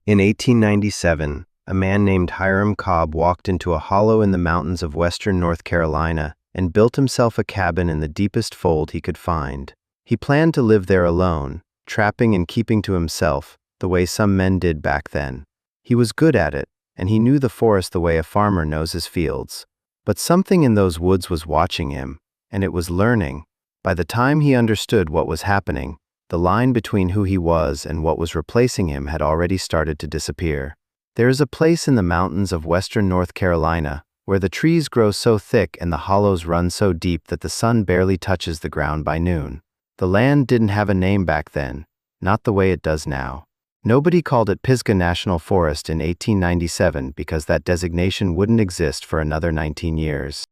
In 1897, a man named Hiram Cobb walked into a hollow in the mountains of western North Carolina and built himself a cabin in the deepest fold he could find. He planned to live there alone, trapping and keeping to himself, the way some men did back then. He was good at it, and he knew the forest the way a farmer knows his fields. But something in those woods was watching him, and it was learning. By the time he understood what was happening, the line between who he was and what was replacing him had already started to disappear. There is a place in the mountains of western North Carolina where the trees grow so thick and the hollows run so deep that the sun barely touches the ground by noon. The land didn't have a name back then, not the way it does now. Nobody called it Pisgah National Forest in 1897 because that designation wouldn't exist for another 19 years.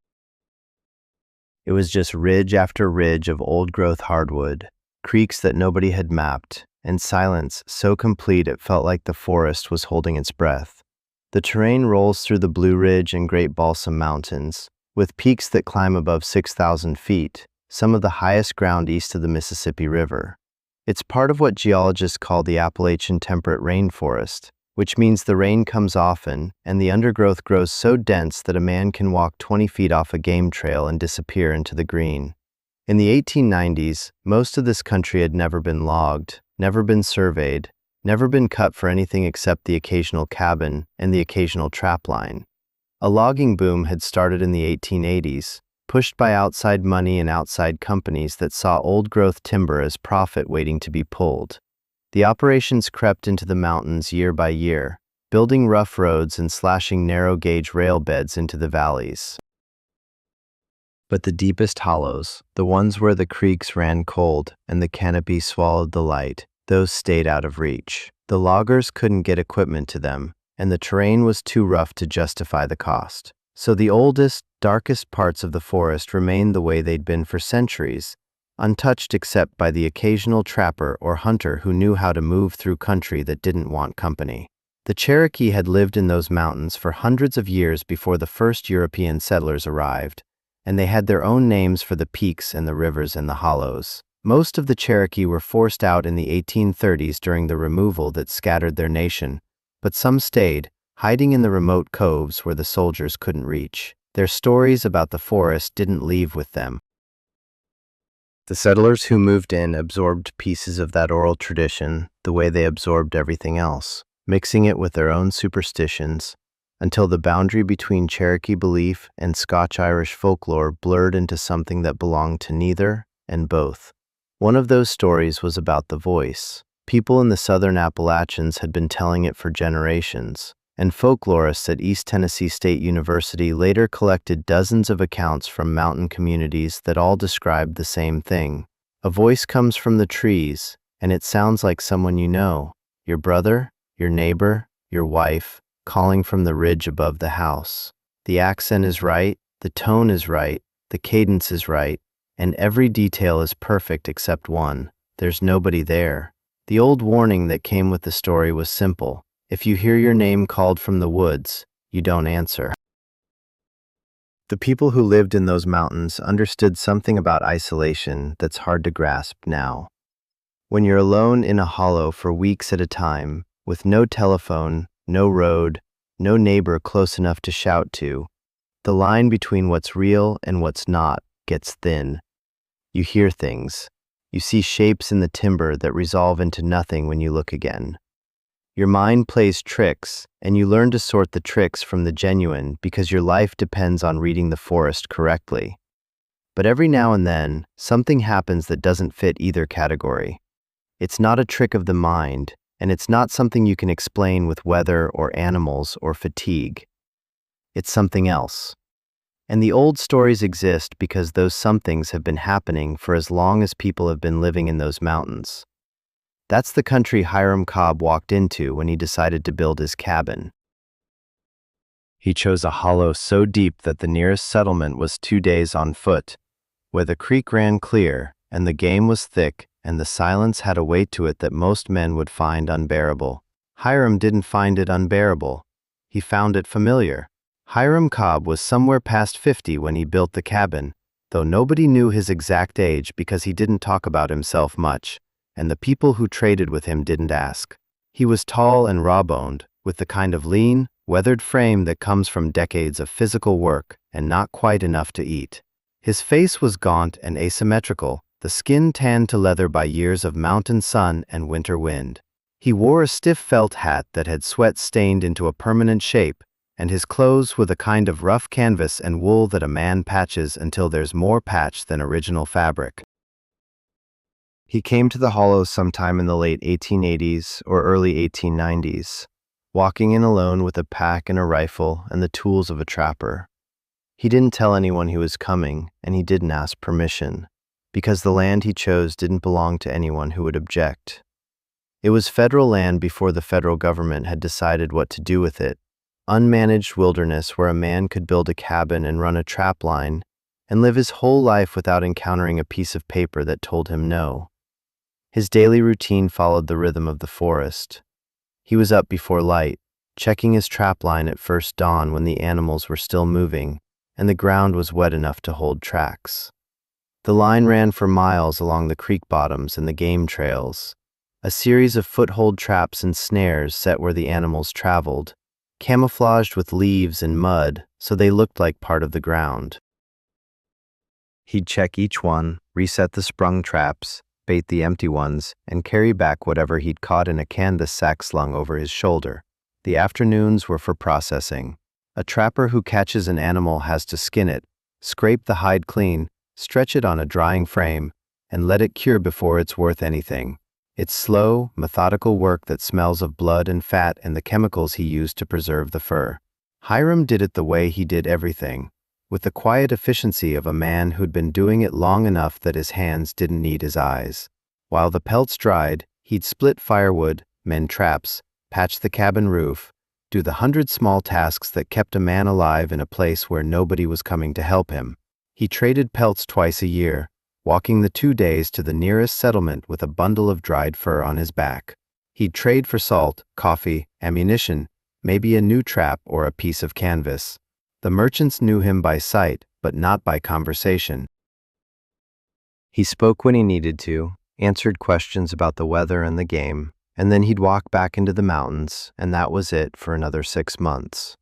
It was just ridge after ridge of old-growth hardwood, creeks that nobody had mapped, and silence so complete it felt like the forest was holding its breath. The terrain rolls through the Blue Ridge and Great Balsam Mountains, with peaks that climb above 6,000 feet, some of the highest ground east of the Mississippi River. It's part of what geologists call the Appalachian temperate rainforest, which means the rain comes often and the undergrowth grows so dense that a man can walk 20 feet off a game trail and disappear into the green. In the 1890s, most of this country had never been logged, never been surveyed, never been cut for anything except the occasional cabin and the occasional trap line. A logging boom had started in the 1880s, pushed by outside money and outside companies that saw old-growth timber as profit waiting to be pulled. The operations crept into the mountains year by year, building rough roads and slashing narrow-gauge rail beds into the valleys. But the deepest hollows, the ones where the creeks ran cold and the canopy swallowed the light, those stayed out of reach. The loggers couldn't get equipment to them, and the terrain was too rough to justify the cost. So the oldest, darkest parts of the forest remained the way they'd been for centuries, untouched except by the occasional trapper or hunter who knew how to move through country that didn't want company. The Cherokee had lived in those mountains for hundreds of years before the first European settlers arrived, and they had their own names for the peaks and the rivers and the hollows. Most of the Cherokee were forced out in the 1830s during the removal that scattered their nation, but some stayed, hiding in the remote coves where the soldiers couldn't reach. Their stories about the forest didn't leave with them. The settlers who moved in absorbed pieces of that oral tradition the way they absorbed everything else, mixing it with their own superstitions, until the boundary between Cherokee belief and Scotch-Irish folklore blurred into something that belonged to neither and both. One of those stories was about the voice. People in the southern Appalachians had been telling it for generations, and folklorists at East Tennessee State University later collected dozens of accounts from mountain communities that all described the same thing. A voice comes from the trees, and it sounds like someone you know, your brother, your neighbor, your wife, calling from the ridge above the house. The accent is right, the tone is right, the cadence is right, and every detail is perfect except one. There's nobody there. The old warning that came with the story was simple. If you hear your name called from the woods, you don't answer. The people who lived in those mountains understood something about isolation that's hard to grasp now. When you're alone in a hollow for weeks at a time, with no telephone, no road, no neighbor close enough to shout to, the line between what's real and what's not gets thin. You hear things. You see shapes in the timber that resolve into nothing when you look again. Your mind plays tricks, and you learn to sort the tricks from the genuine because your life depends on reading the forest correctly. But every now and then, something happens that doesn't fit either category. It's not a trick of the mind, and it's not something you can explain with weather or animals or fatigue. It's something else. And the old stories exist because those somethings have been happening for as long as people have been living in those mountains. That's the country Hiram Cobb walked into when he decided to build his cabin. He chose a hollow so deep that the nearest settlement was 2 days on foot, where the creek ran clear, and the game was thick, and the silence had a weight to it that most men would find unbearable. Hiram didn't find it unbearable. He found it familiar. Hiram Cobb was somewhere past 50 when he built the cabin, though nobody knew his exact age because he didn't talk about himself much, and the people who traded with him didn't ask. He was tall and raw-boned, with the kind of lean, weathered frame that comes from decades of physical work and not quite enough to eat. His face was gaunt and asymmetrical, the skin tanned to leather by years of mountain sun and winter wind. He wore a stiff felt hat that had sweat stained into a permanent shape, and his clothes were the kind of rough canvas and wool that a man patches until there's more patch than original fabric. He came to the hollow sometime in the late 1880s or early 1890s, walking in alone with a pack and a rifle and the tools of a trapper. He didn't tell anyone he was coming, and he didn't ask permission, because the land he chose didn't belong to anyone who would object. It was federal land before the federal government had decided what to do with it, unmanaged wilderness where a man could build a cabin and run a trap line and live his whole life without encountering a piece of paper that told him no. His daily routine followed the rhythm of the forest. He was up before light, checking his trap line at first dawn when the animals were still moving and the ground was wet enough to hold tracks. The line ran for miles along the creek bottoms and the game trails, a series of foothold traps and snares set where the animals traveled, camouflaged with leaves and mud so they looked like part of the ground. He'd check each one, reset the sprung traps, bait the empty ones, and carry back whatever he'd caught in a canvas sack slung over his shoulder. The afternoons were for processing. A trapper who catches an animal has to skin it, scrape the hide clean, stretch it on a drying frame, and let it cure before it's worth anything. It's slow, methodical work that smells of blood and fat and the chemicals he used to preserve the fur. Hiram did it the way he did everything, with the quiet efficiency of a man who'd been doing it long enough that his hands didn't need his eyes. While the pelts dried, he'd split firewood, mend traps, patch the cabin roof, do the 100 small tasks that kept a man alive in a place where nobody was coming to help him. He traded pelts twice a year, walking the 2 days to the nearest settlement with a bundle of dried fur on his back. He'd trade for salt, coffee, ammunition, maybe a new trap or a piece of canvas. The merchants knew him by sight, but not by conversation. He spoke when he needed to, answered questions about the weather and the game, and then he'd walk back into the mountains, and that was it for another 6 months.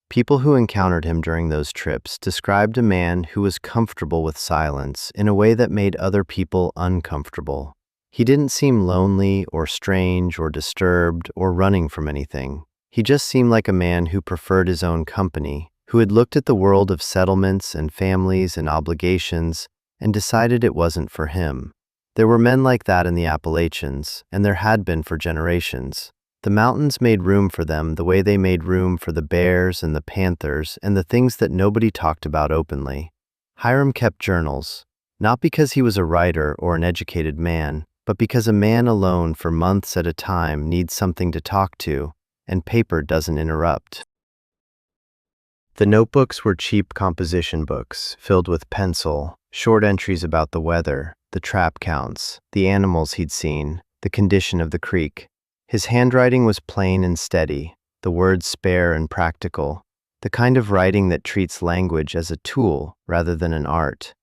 People who encountered him during those trips described a man who was comfortable with silence in a way that made other people uncomfortable. He didn't seem lonely or strange or disturbed or running from anything. He just seemed like a man who preferred his own company, who had looked at the world of settlements and families and obligations and decided it wasn't for him. There were men like that in the Appalachians, and there had been for generations. The mountains made room for them the way they made room for the bears and the panthers and the things that nobody talked about openly. Hiram kept journals, not because he was a writer or an educated man, but because a man alone for months at a time needs something to talk to, and paper doesn't interrupt. The notebooks were cheap composition books filled with pencil, short entries about the weather, the trap counts, the animals he'd seen, the condition of the creek. His handwriting was plain and steady, the words spare and practical, the kind of writing that treats language as a tool rather than an art.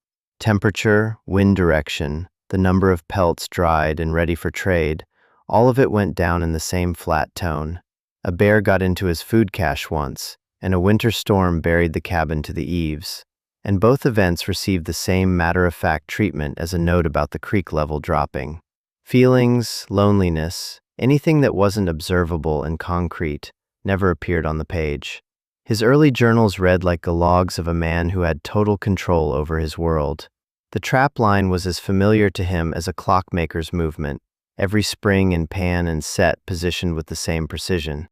Temperature, wind direction, the number of pelts dried and ready for trade, all of it went down in the same flat tone. A bear got into his food cache once, and a winter storm buried the cabin to the eaves, and both events received the same matter-of-fact treatment as a note about the creek level dropping. Feelings, loneliness, anything that wasn't observable and concrete, never appeared on the page. His early journals read like the logs of a man who had total control over his world. The trap line was as familiar to him as a clockmaker's movement, every spring and pan and set positioned with the same precision.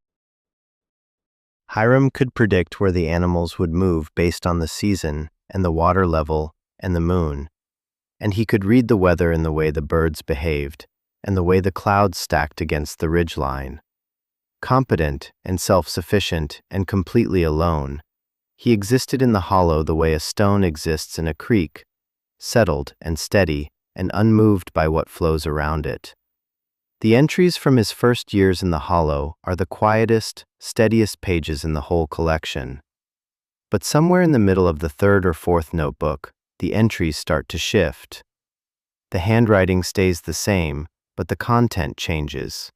Hiram could predict where the animals would move based on the season and the water level and the moon, and he could read the weather in the way the birds behaved and the way the clouds stacked against the ridgeline. Competent and self-sufficient and completely alone, he existed in the hollow the way a stone exists in a creek, settled and steady and unmoved by what flows around it. The entries from his first years in the hollow are the quietest, steadiest pages in the whole collection. But somewhere in the middle of the third or fourth notebook, the entries start to shift. The handwriting stays the same, but the content changes.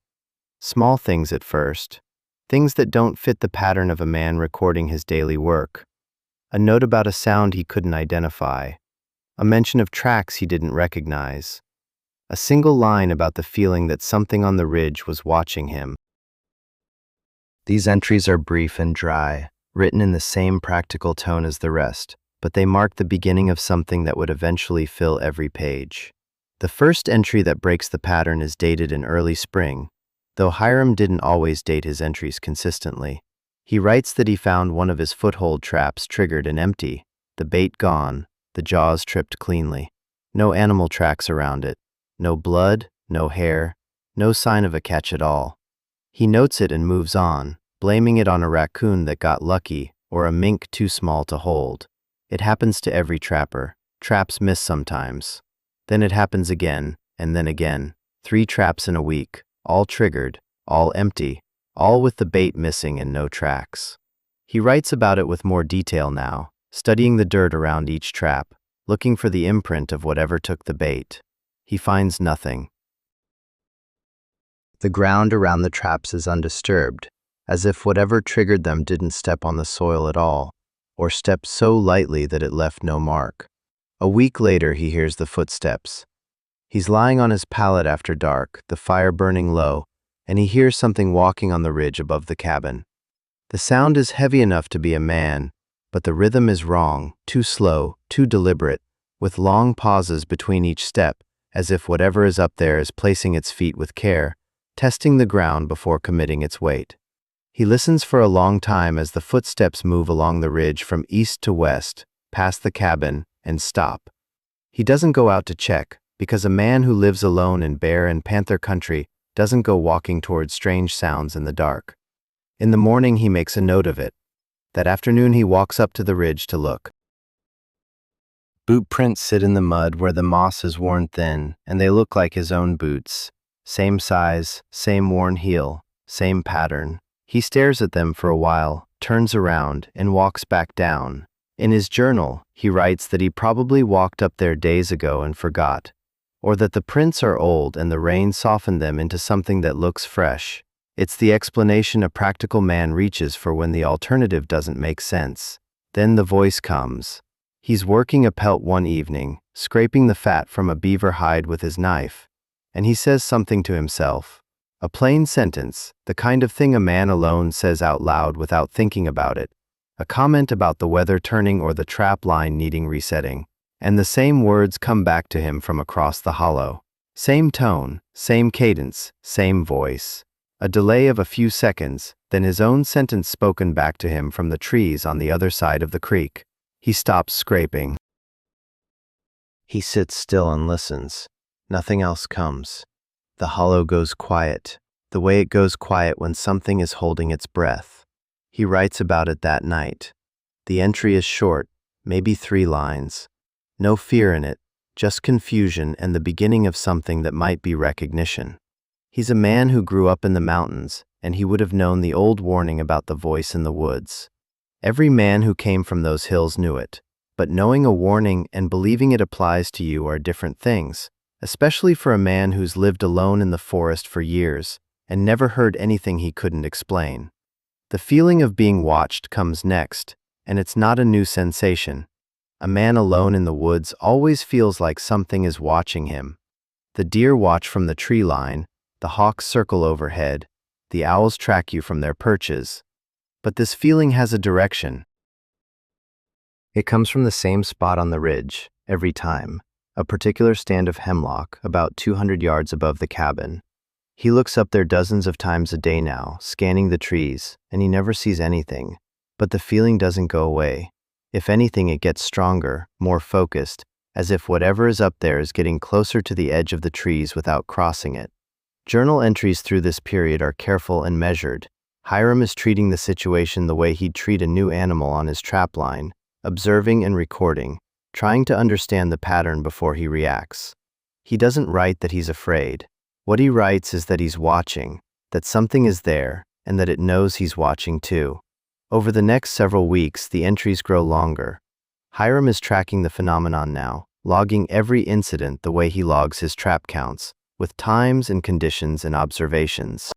Small things at first. Things that don't fit the pattern of a man recording his daily work. A note about a sound he couldn't identify. A mention of tracks he didn't recognize. A single line about the feeling that something on the ridge was watching him. These entries are brief and dry, written in the same practical tone as the rest, but they mark the beginning of something that would eventually fill every page. The first entry that breaks the pattern is dated in early spring, though Hiram didn't always date his entries consistently. He writes that he found one of his foothold traps triggered and empty, the bait gone, the jaws tripped cleanly. No animal tracks around it. No blood, no hair, no sign of a catch at all. He notes it and moves on, blaming it on a raccoon that got lucky or a mink too small to hold. It happens to every trapper. Traps miss sometimes. Then it happens again, and then again. 3 traps in a week, all triggered, all empty, all with the bait missing and no tracks. He writes about it with more detail now, studying the dirt around each trap, looking for the imprint of whatever took the bait. He finds nothing. The ground around the traps is undisturbed, as if whatever triggered them didn't step on the soil at all, or step so lightly that it left no mark. A week later, he hears the footsteps. He's lying on his pallet after dark, the fire burning low, and he hears something walking on the ridge above the cabin. The sound is heavy enough to be a man, but the rhythm is wrong, too slow, too deliberate, with long pauses between each step, as if whatever is up there is placing its feet with care, testing the ground before committing its weight. He listens for a long time as the footsteps move along the ridge from east to west, past the cabin, and stop. He doesn't go out to check, because a man who lives alone in bear and panther country doesn't go walking towards strange sounds in the dark. In the morning he makes a note of it. That afternoon he walks up to the ridge to look. Boot prints sit in the mud where the moss is worn thin, and they look like his own boots. Same size, same worn heel, same pattern. He stares at them for a while, turns around, and walks back down. In his journal, he writes that he probably walked up there days ago and forgot, or that the prints are old and the rain softened them into something that looks fresh. It's the explanation a practical man reaches for when the alternative doesn't make sense. Then the voice comes. He's working a pelt one evening, scraping the fat from a beaver hide with his knife, and he says something to himself. A plain sentence, the kind of thing a man alone says out loud without thinking about it. A comment about the weather turning or the trap line needing resetting. And the same words come back to him from across the hollow. Same tone, same cadence, same voice. A delay of a few seconds, then his own sentence spoken back to him from the trees on the other side of the creek. He stops scraping. He sits still and listens. Nothing else comes. The hollow goes quiet, the way it goes quiet when something is holding its breath. He writes about it that night. The entry is short, maybe 3 lines. No fear in it, just confusion and the beginning of something that might be recognition. He's a man who grew up in the mountains, and he would have known the old warning about the voice in the woods. Every man who came from those hills knew it, but knowing a warning and believing it applies to you are different things, especially for a man who's lived alone in the forest for years and never heard anything he couldn't explain. The feeling of being watched comes next, and it's not a new sensation. A man alone in the woods always feels like something is watching him. The deer watch from the tree line, the hawks circle overhead, the owls track you from their perches. But this feeling has a direction. It comes from the same spot on the ridge, every time, a particular stand of hemlock about 200 yards above the cabin. He looks up there dozens of times a day now, scanning the trees, and he never sees anything. But the feeling doesn't go away. If anything, it gets stronger, more focused, as if whatever is up there is getting closer to the edge of the trees without crossing it. Journal entries through this period are careful and measured. Hiram is treating the situation the way he'd treat a new animal on his trap line, observing and recording, trying to understand the pattern before he reacts. He doesn't write that he's afraid. What he writes is that he's watching, that something is there, and that it knows he's watching too. Over the next several weeks, the entries grow longer. Hiram is tracking the phenomenon now, logging every incident the way he logs his trap counts, with times and conditions and observations.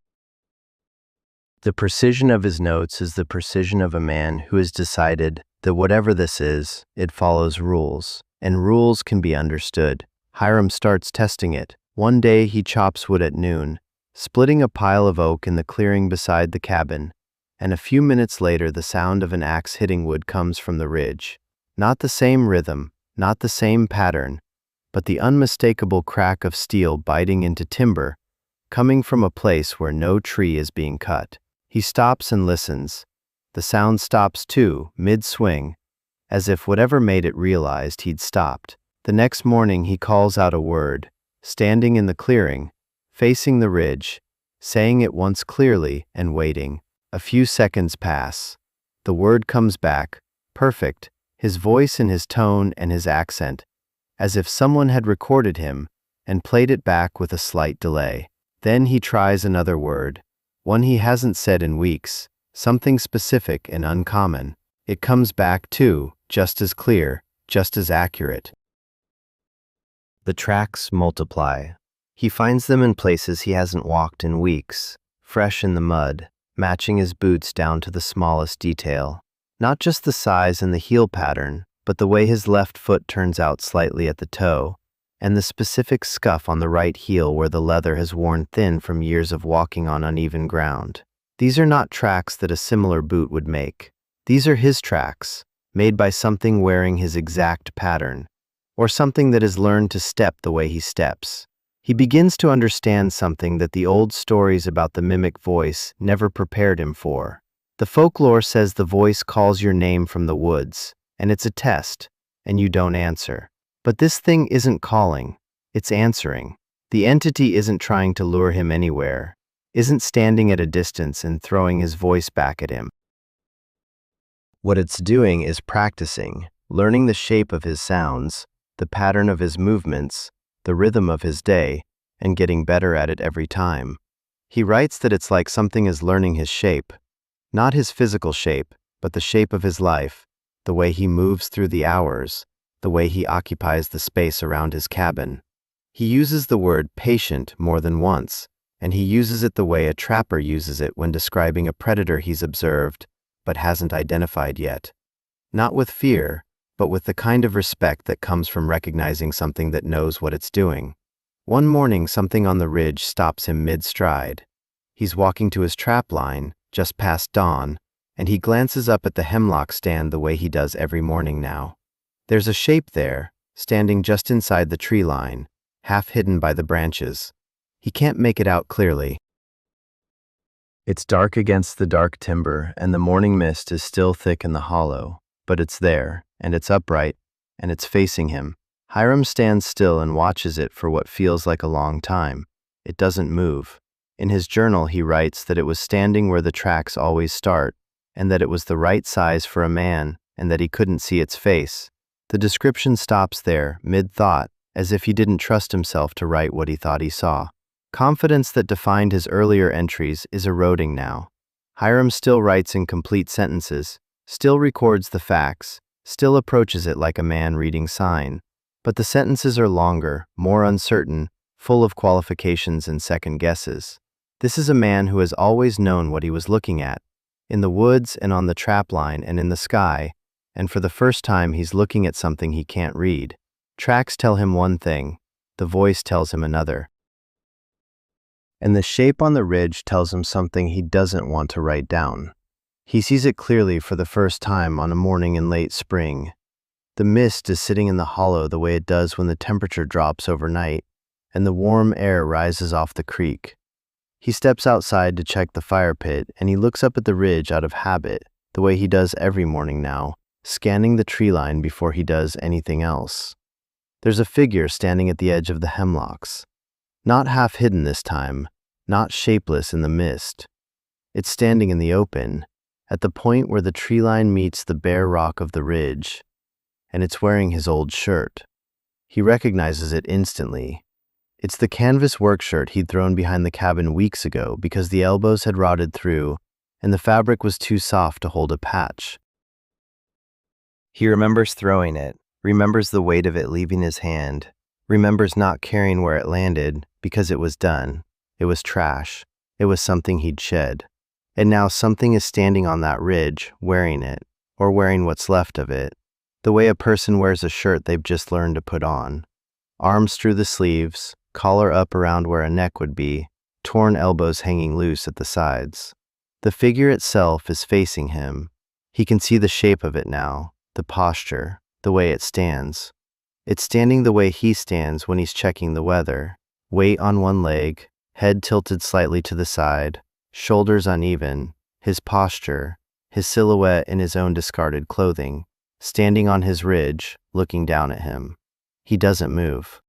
The precision of his notes is the precision of a man who has decided that whatever this is, it follows rules, and rules can be understood. Hiram starts testing it. One day he chops wood at noon, splitting a pile of oak in the clearing beside the cabin, and a few minutes later the sound of an axe hitting wood comes from the ridge. Not the same rhythm, not the same pattern, but the unmistakable crack of steel biting into timber, coming from a place where no tree is being cut. He stops and listens. The sound stops too, mid-swing, as if whatever made it realized he'd stopped. The next morning he calls out a word, standing in the clearing, facing the ridge, saying it once clearly and waiting. A few seconds pass. The word comes back, perfect, his voice and his tone and his accent, as if someone had recorded him and played it back with a slight delay. Then he tries another word, one he hasn't said in weeks, something specific and uncommon. It comes back too, just as clear, just as accurate. The tracks multiply. He finds them in places he hasn't walked in weeks, fresh in the mud, matching his boots down to the smallest detail. Not just the size and the heel pattern, but the way his left foot turns out slightly at the toe, and the specific scuff on the right heel where the leather has worn thin from years of walking on uneven ground. These are not tracks that a similar boot would make. These are his tracks, made by something wearing his exact pattern, or something that has learned to step the way he steps. He begins to understand something that the old stories about the mimic voice never prepared him for. The folklore says the voice calls your name from the woods, and it's a test, and you don't answer. But this thing isn't calling, it's answering. The entity isn't trying to lure him anywhere, isn't standing at a distance and throwing his voice back at him. What it's doing is practicing, learning the shape of his sounds, the pattern of his movements, the rhythm of his day, and getting better at it every time. He writes that it's like something is learning his shape, not his physical shape, but the shape of his life, the way he moves through the hours, the way he occupies the space around his cabin. He uses the word patient more than once, and he uses it the way a trapper uses it when describing a predator he's observed but hasn't identified yet. Not with fear, but with the kind of respect that comes from recognizing something that knows what it's doing. One morning, something on the ridge stops him mid-stride. He's walking to his trap line, just past dawn, and he glances up at the hemlock stand the way he does every morning now. There's a shape there, standing just inside the tree line, half hidden by the branches. He can't make it out clearly. It's dark against the dark timber, and the morning mist is still thick in the hollow, but it's there, and it's upright, and it's facing him. Hiram stands still and watches it for what feels like a long time. It doesn't move. In his journal, he writes that it was standing where the tracks always start, and that it was the right size for a man, and that he couldn't see its face. The description stops there, mid-thought, as if he didn't trust himself to write what he thought he saw. Confidence that defined his earlier entries is eroding now. Hiram still writes in complete sentences, still records the facts, still approaches it like a man reading sign. But the sentences are longer, more uncertain, full of qualifications and second guesses. This is a man who has always known what he was looking at, in the woods and on the trap line and in the sky, and for the first time he's looking at something he can't read. Tracks tell him one thing, the voice tells him another. And the shape on the ridge tells him something he doesn't want to write down. He sees it clearly for the first time on a morning in late spring. The mist is sitting in the hollow the way it does when the temperature drops overnight, and the warm air rises off the creek. He steps outside to check the fire pit, and he looks up at the ridge out of habit, the way he does every morning now, scanning the tree line before he does anything else. There's a figure standing at the edge of the hemlocks. Not half hidden this time, not shapeless in the mist. It's standing in the open, at the point where the tree line meets the bare rock of the ridge, and it's wearing his old shirt. He recognizes it instantly. It's the canvas work shirt he'd thrown behind the cabin weeks ago because the elbows had rotted through and the fabric was too soft to hold a patch. He remembers throwing it, remembers the weight of it leaving his hand, remembers not caring where it landed because it was done. It was trash. It was something he'd shed. And now something is standing on that ridge, wearing it, or wearing what's left of it, the way a person wears a shirt they've just learned to put on. Arms through the sleeves, collar up around where a neck would be, torn elbows hanging loose at the sides. The figure itself is facing him. He can see the shape of it now, the posture, the way it stands. It's standing the way he stands when he's checking the weather. Weight on one leg, head tilted slightly to the side, shoulders uneven, his posture, his silhouette in his own discarded clothing, standing on his ridge, looking down at him. He doesn't move.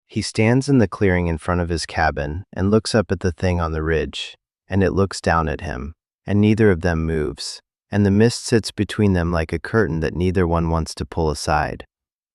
He stands in the clearing in front of his cabin and looks up at the thing on the ridge, and it looks down at him, and neither of them moves, and the mist sits between them like a curtain that neither one wants to pull aside.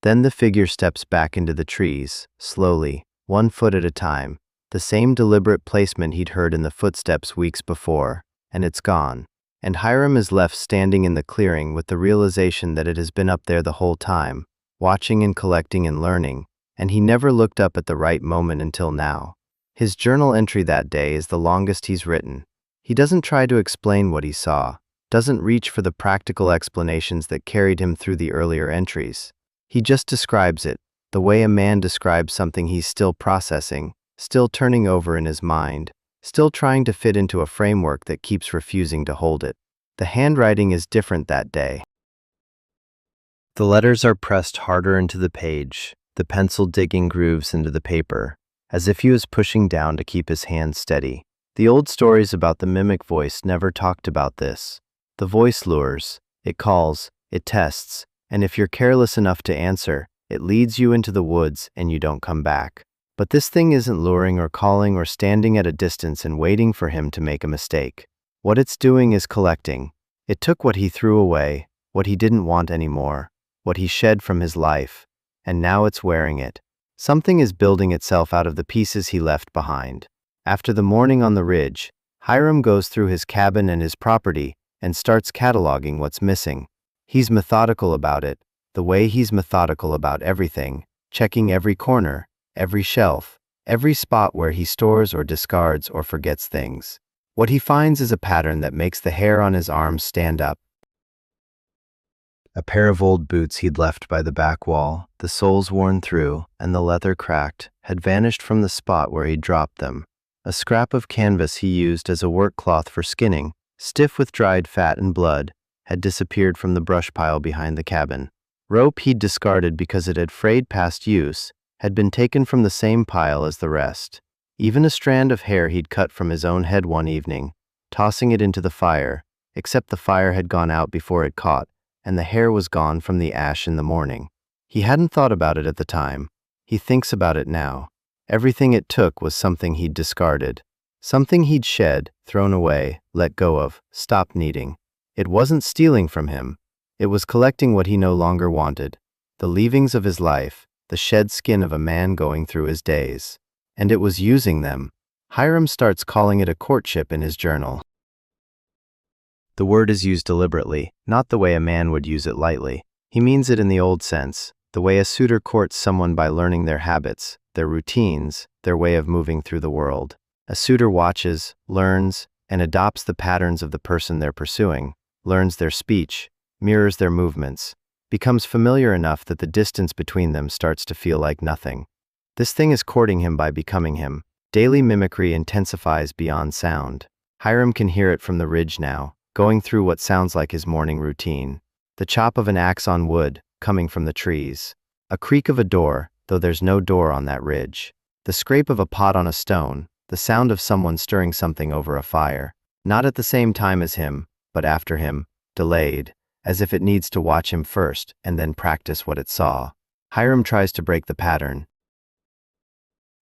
Then the figure steps back into the trees, slowly, 1 foot at a time, the same deliberate placement he'd heard in the footsteps weeks before, and it's gone. And Hiram is left standing in the clearing with the realization that it has been up there the whole time, watching and collecting and learning, and he never looked up at the right moment until now. His journal entry that day is the longest he's written. He doesn't try to explain what he saw, doesn't reach for the practical explanations that carried him through the earlier entries. He just describes it, the way a man describes something he's still processing, still turning over in his mind, still trying to fit into a framework that keeps refusing to hold it. The handwriting is different that day. The letters are pressed harder into the page, the pencil digging grooves into the paper, as if he was pushing down to keep his hand steady. The old stories about the mimic voice never talked about this. The voice lures, it calls, it tests, and if you're careless enough to answer, it leads you into the woods and you don't come back. But this thing isn't luring or calling or standing at a distance and waiting for him to make a mistake. What it's doing is collecting. It took what he threw away, what he didn't want anymore, what he shed from his life, and now it's wearing it. Something is building itself out of the pieces he left behind. After the morning on the ridge, Hiram goes through his cabin and his property and starts cataloging what's missing. He's methodical about it, the way he's methodical about everything, checking every corner, every shelf, every spot where he stores or discards or forgets things. What he finds is a pattern that makes the hair on his arms stand up. A pair of old boots he'd left by the back wall, the soles worn through and the leather cracked, had vanished from the spot where he'd dropped them. A scrap of canvas he used as a work cloth for skinning, stiff with dried fat and blood, had disappeared from the brush pile behind the cabin. Rope he'd discarded because it had frayed past use had been taken from the same pile as the rest. Even a strand of hair he'd cut from his own head one evening, tossing it into the fire, except the fire had gone out before it caught, and the hair was gone from the ash in the morning. He hadn't thought about it at the time. He thinks about it now. Everything it took was something he'd discarded. Something he'd shed, thrown away, let go of, stopped needing. It wasn't stealing from him. It was collecting what he no longer wanted. The leavings of his life, the shed skin of a man going through his days. And it was using them. Hiram starts calling it a courtship in his journal. The word is used deliberately, not the way a man would use it lightly. He means it in the old sense, the way a suitor courts someone by learning their habits, their routines, their way of moving through the world. A suitor watches, learns, and adopts the patterns of the person they're pursuing, learns their speech, mirrors their movements, becomes familiar enough that the distance between them starts to feel like nothing. This thing is courting him by becoming him. Daily mimicry intensifies beyond sound. Hiram can hear it from the ridge now, going through what sounds like his morning routine. The chop of an axe on wood, coming from the trees. A creak of a door, though there's no door on that ridge. The scrape of a pot on a stone, the sound of someone stirring something over a fire. Not at the same time as him, but after him, delayed, as if it needs to watch him first and then practice what it saw. Hiram tries to break the pattern.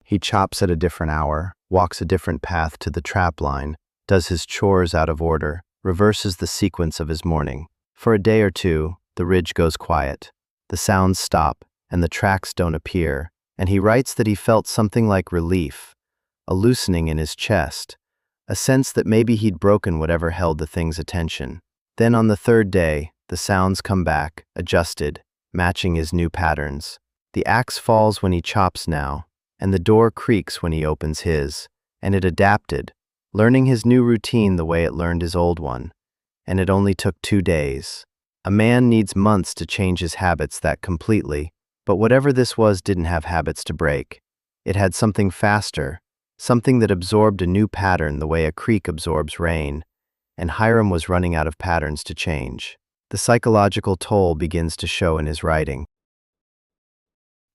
He chops at a different hour, walks a different path to the trap line, does his chores out of order, reverses the sequence of his morning. For a day or two, the ridge goes quiet. The sounds stop, and the tracks don't appear, and he writes that he felt something like relief, a loosening in his chest, a sense that maybe he'd broken whatever held the thing's attention. Then on the third day, the sounds come back, adjusted, matching his new patterns. The axe falls when he chops now, and the door creaks when he opens his, and it adapted, learning his new routine the way it learned his old one. And it only took 2 days. A man needs months to change his habits that completely, but whatever this was didn't have habits to break. It had something faster, something that absorbed a new pattern the way a creek absorbs rain, and Hiram was running out of patterns to change. The psychological toll begins to show in his writing.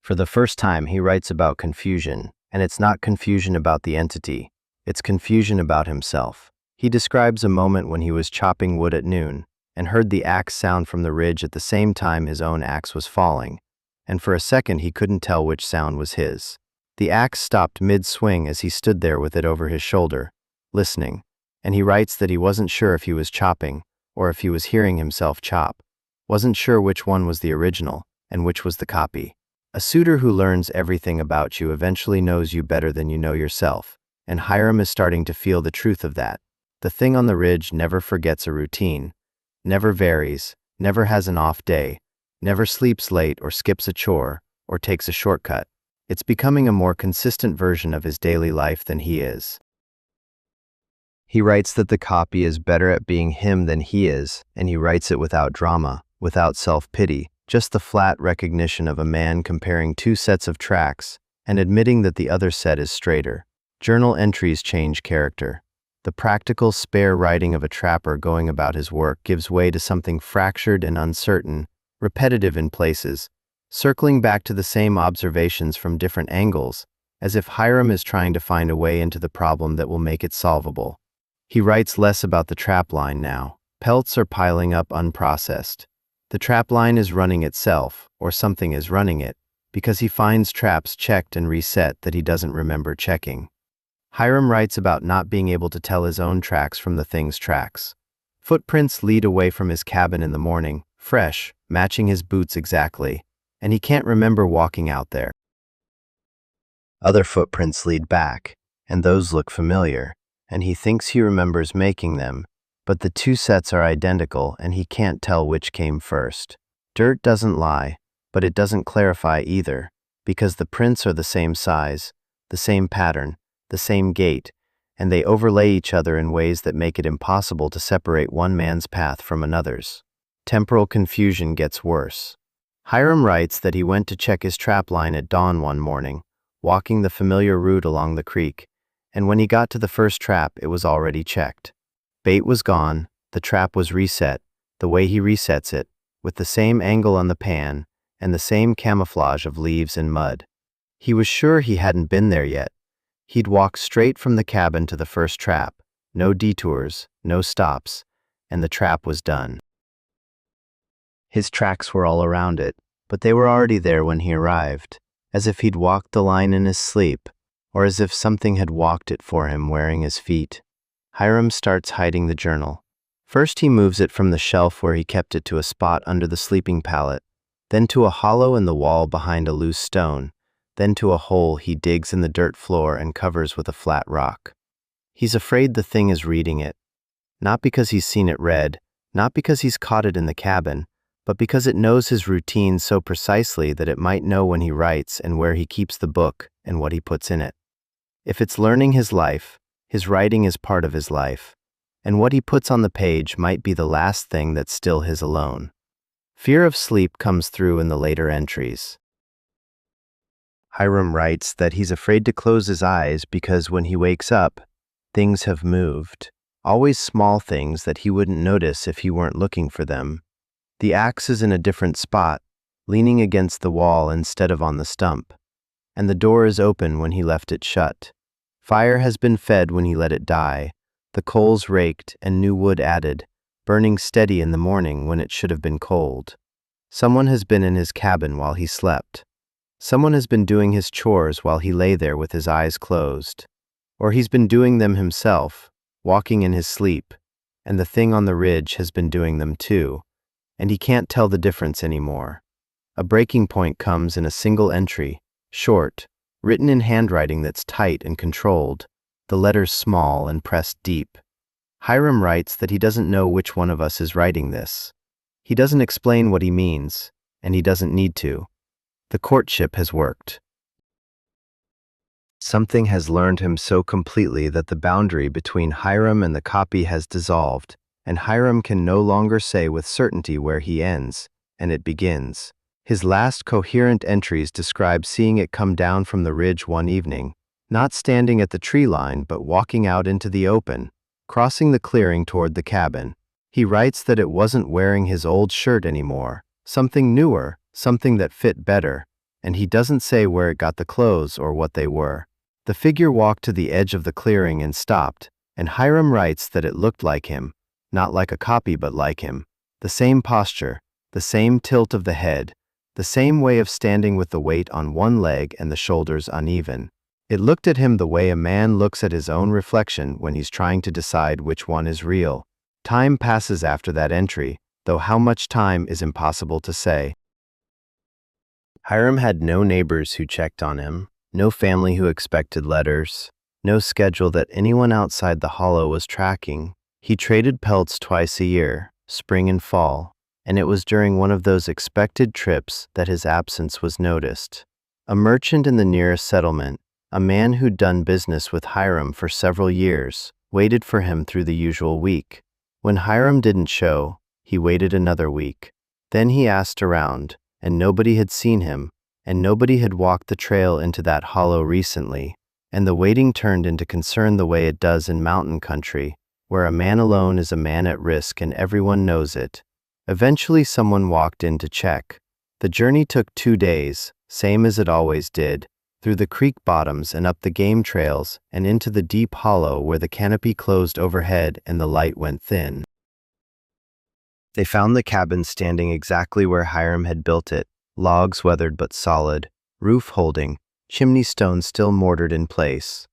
For the first time, he writes about confusion, and it's not confusion about the entity, it's confusion about himself. He describes a moment when he was chopping wood at noon, and heard the axe sound from the ridge at the same time his own axe was falling, and for a second he couldn't tell which sound was his. The axe stopped mid-swing as he stood there with it over his shoulder, listening, and he writes that he wasn't sure if he was chopping, or if he was hearing himself chop, wasn't sure which one was the original, and which was the copy. A suitor who learns everything about you eventually knows you better than you know yourself, and Hiram is starting to feel the truth of that. The thing on the ridge never forgets a routine, never varies, never has an off day, never sleeps late or skips a chore, or takes a shortcut. It's becoming a more consistent version of his daily life than he is. He writes that the copy is better at being him than he is, and he writes it without drama, without self-pity, just the flat recognition of a man comparing 2 sets of tracks and admitting that the other set is straighter. Journal entries change character. The practical, spare writing of a trapper going about his work gives way to something fractured and uncertain, repetitive in places, circling back to the same observations from different angles, as if Hiram is trying to find a way into the problem that will make it solvable. He writes less about the trap line now. Pelts are piling up unprocessed. The trap line is running itself, or something is running it, because he finds traps checked and reset that he doesn't remember checking. Hiram writes about not being able to tell his own tracks from the thing's tracks. Footprints lead away from his cabin in the morning, fresh, matching his boots exactly, and he can't remember walking out there. Other footprints lead back, and those look familiar, and he thinks he remembers making them, but the 2 sets are identical and he can't tell which came first. Dirt doesn't lie, but it doesn't clarify either, because the prints are the same size, the same pattern, the same gait, and they overlay each other in ways that make it impossible to separate one man's path from another's. Temporal confusion gets worse. Hiram writes that he went to check his trap line at dawn one morning, walking the familiar route along the creek, and when he got to the first trap, it was already checked. Bait was gone, the trap was reset, the way he resets it, with the same angle on the pan and the same camouflage of leaves and mud. He was sure he hadn't been there yet. He'd walked straight from the cabin to the first trap, no detours, no stops, and the trap was done. His tracks were all around it, but they were already there when he arrived, as if he'd walked the line in his sleep, or as if something had walked it for him wearing his feet. Hiram starts hiding the journal. First he moves it from the shelf where he kept it to a spot under the sleeping pallet, then to a hollow in the wall behind a loose stone, then to a hole he digs in the dirt floor and covers with a flat rock. He's afraid the thing is reading it, not because he's seen it read, not because he's caught it in the cabin, but because it knows his routine so precisely that it might know when he writes and where he keeps the book and what he puts in it. If it's learning his life, his writing is part of his life, and what he puts on the page might be the last thing that's still his alone. Fear of sleep comes through in the later entries. Hiram writes that he's afraid to close his eyes because when he wakes up, things have moved, always small things that he wouldn't notice if he weren't looking for them. The axe is in a different spot, leaning against the wall instead of on the stump, and the door is open when he left it shut. Fire has been fed when he let it die, the coals raked and new wood added, burning steady in the morning when it should have been cold. Someone has been in his cabin while he slept. Someone has been doing his chores while he lay there with his eyes closed. Or he's been doing them himself, walking in his sleep, and the thing on the ridge has been doing them too, and he can't tell the difference anymore. A breaking point comes in a single entry, short, written in handwriting that's tight and controlled, the letters small and pressed deep. Hiram writes that he doesn't know which one of us is writing this. He doesn't explain what he means, and he doesn't need to. The courtship has worked. Something has learned him so completely that the boundary between Hiram and the copy has dissolved, and Hiram can no longer say with certainty where he ends and it begins. His last coherent entries describe seeing it come down from the ridge one evening, not standing at the tree line but walking out into the open, crossing the clearing toward the cabin. He writes that it wasn't wearing his old shirt anymore, something newer, something that fit better, and he doesn't say where it got the clothes or what they were. The figure walked to the edge of the clearing and stopped, and Hiram writes that it looked like him, not like a copy but like him. The same posture, the same tilt of the head, the same way of standing with the weight on one leg and the shoulders uneven. It looked at him the way a man looks at his own reflection when he's trying to decide which one is real. Time passes after that entry, though how much time is impossible to say. Hiram had no neighbors who checked on him, no family who expected letters, no schedule that anyone outside the hollow was tracking. He traded pelts twice a year, spring and fall, and it was during one of those expected trips that his absence was noticed. A merchant in the nearest settlement, a man who'd done business with Hiram for several years, waited for him through the usual week. When Hiram didn't show, he waited another week. Then he asked around, and nobody had seen him, and nobody had walked the trail into that hollow recently, and the waiting turned into concern the way it does in mountain country, where a man alone is a man at risk and everyone knows it. Eventually someone walked in to check. The journey took 2 days, same as it always did, through the creek bottoms and up the game trails and into the deep hollow where the canopy closed overhead and the light went thin. They found the cabin standing exactly where Hiram had built it, logs weathered but solid, roof holding, chimney stones still mortared in place.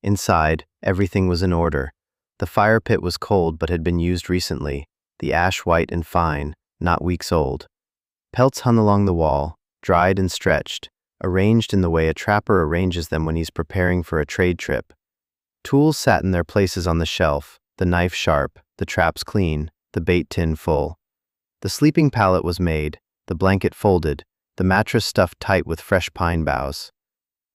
Inside, everything was in order. The fire pit was cold but had been used recently, the ash white and fine, not weeks old. Pelts hung along the wall, dried and stretched, arranged in the way a trapper arranges them when he's preparing for a trade trip. Tools sat in their places on the shelf, the knife sharp, the traps clean, the bait tin full. The sleeping pallet was made, the blanket folded, the mattress stuffed tight with fresh pine boughs.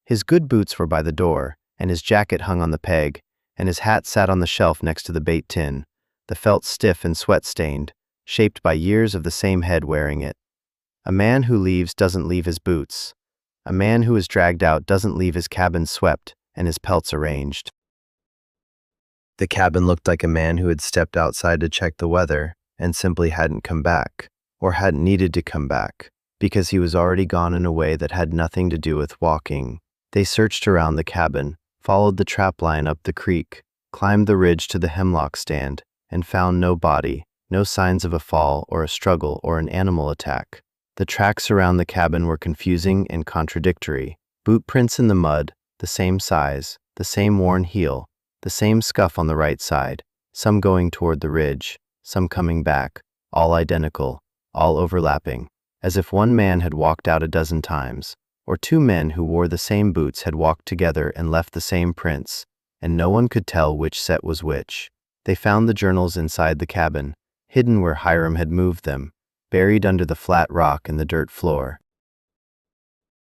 His good boots were by the door, and his jacket hung on the peg, and his hat sat on the shelf next to the bait tin, the felt stiff and sweat-stained, shaped by years of the same head wearing it. A man who leaves doesn't leave his boots. A man who is dragged out doesn't leave his cabin swept and his pelts arranged. The cabin looked like a man who had stepped outside to check the weather and simply hadn't come back, or hadn't needed to come back, because he was already gone in a way that had nothing to do with walking. They searched around the cabin, followed the trap line up the creek, climbed the ridge to the hemlock stand, and found no body, no signs of a fall or a struggle or an animal attack. The tracks around the cabin were confusing and contradictory. Boot prints in the mud, the same size, the same worn heel, the same scuff on the right side, some going toward the ridge, some coming back, all identical, all overlapping, as if one man had walked out a dozen times, or 2 men who wore the same boots had walked together and left the same prints, and no one could tell which set was which. They found the journals inside the cabin, hidden where Hiram had moved them, buried under the flat rock and the dirt floor.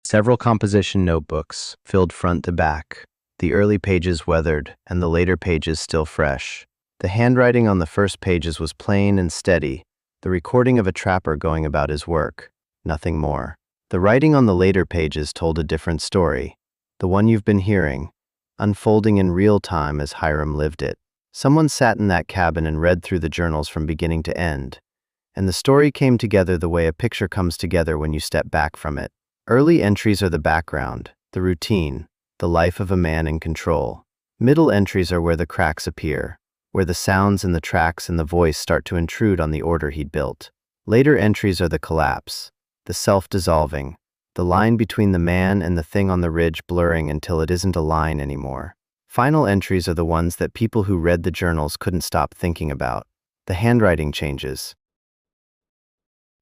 Several composition notebooks, filled front to back, the early pages weathered and the later pages still fresh. The handwriting on the first pages was plain and steady, the recording of a trapper going about his work, nothing more. The writing on the later pages told a different story, the one you've been hearing, unfolding in real time as Hiram lived it. Someone sat in that cabin and read through the journals from beginning to end, and the story came together the way a picture comes together when you step back from it. Early entries are the background, the routine, the life of a man in control. Middle entries are where the cracks appear, where the sounds and the tracks and the voice start to intrude on the order he'd built. Later entries are the collapse, the self-dissolving, the line between the man and the thing on the ridge blurring until it isn't a line anymore. Final entries are the ones that people who read the journals couldn't stop thinking about. The handwriting changes.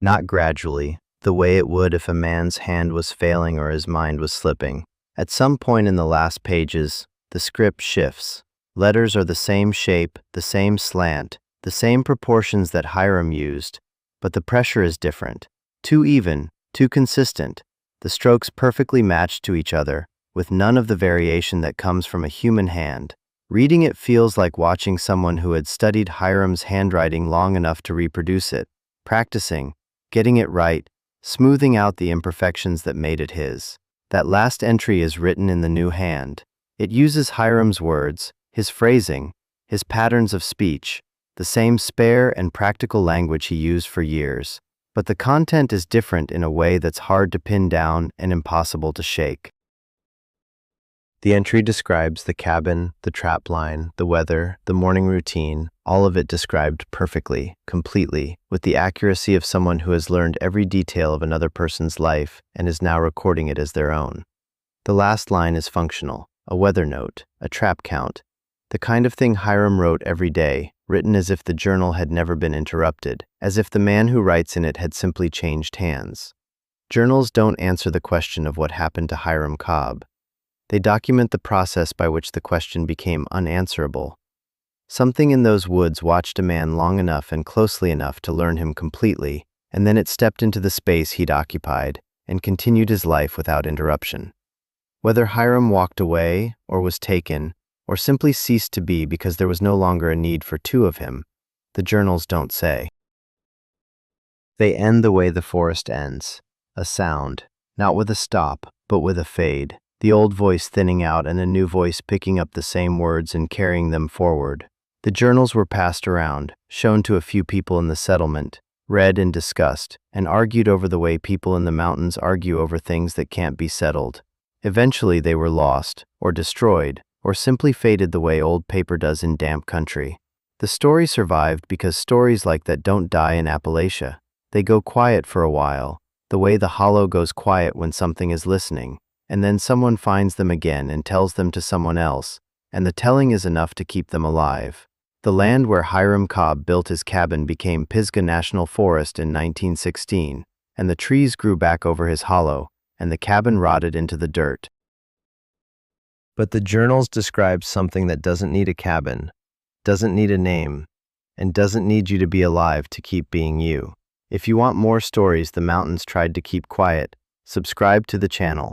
Not gradually, the way it would if a man's hand was failing or his mind was slipping. At some point in the last pages, the script shifts. Letters are the same shape, the same slant, the same proportions that Hiram used, but the pressure is different. Too even, too consistent. The strokes perfectly matched to each other, with none of the variation that comes from a human hand. Reading it feels like watching someone who had studied Hiram's handwriting long enough to reproduce it, practicing, getting it right, smoothing out the imperfections that made it his. That last entry is written in the new hand. It uses Hiram's words, his phrasing, his patterns of speech, the same spare and practical language he used for years. But the content is different in a way that's hard to pin down and impossible to shake. The entry describes the cabin, the trap line, the weather, the morning routine, all of it described perfectly, completely, with the accuracy of someone who has learned every detail of another person's life and is now recording it as their own. The last line is functional, a weather note, a trap count, the kind of thing Hiram wrote every day, written as if the journal had never been interrupted, as if the man who writes in it had simply changed hands. Journals don't answer the question of what happened to Hiram Cobb. They document the process by which the question became unanswerable. Something in those woods watched a man long enough and closely enough to learn him completely, and then it stepped into the space he'd occupied and continued his life without interruption. Whether Hiram walked away, or was taken, or simply ceased to be because there was no longer a need for two of him, the journals don't say. They end the way the forest ends, a sound, not with a stop, but with a fade. The old voice thinning out and a new voice picking up the same words and carrying them forward. The journals were passed around, shown to a few people in the settlement, read and discussed, and argued over the way people in the mountains argue over things that can't be settled. Eventually they were lost, or destroyed, or simply faded the way old paper does in damp country. The story survived because stories like that don't die in Appalachia. They go quiet for a while, the way the hollow goes quiet when something is listening. And then someone finds them again and tells them to someone else, and the telling is enough to keep them alive. The land where Hiram Cobb built his cabin became Pisgah National Forest in 1916, and the trees grew back over his hollow, and the cabin rotted into the dirt. But the journals describe something that doesn't need a cabin, doesn't need a name, and doesn't need you to be alive to keep being you. If you want more stories the mountains tried to keep quiet, subscribe to the channel.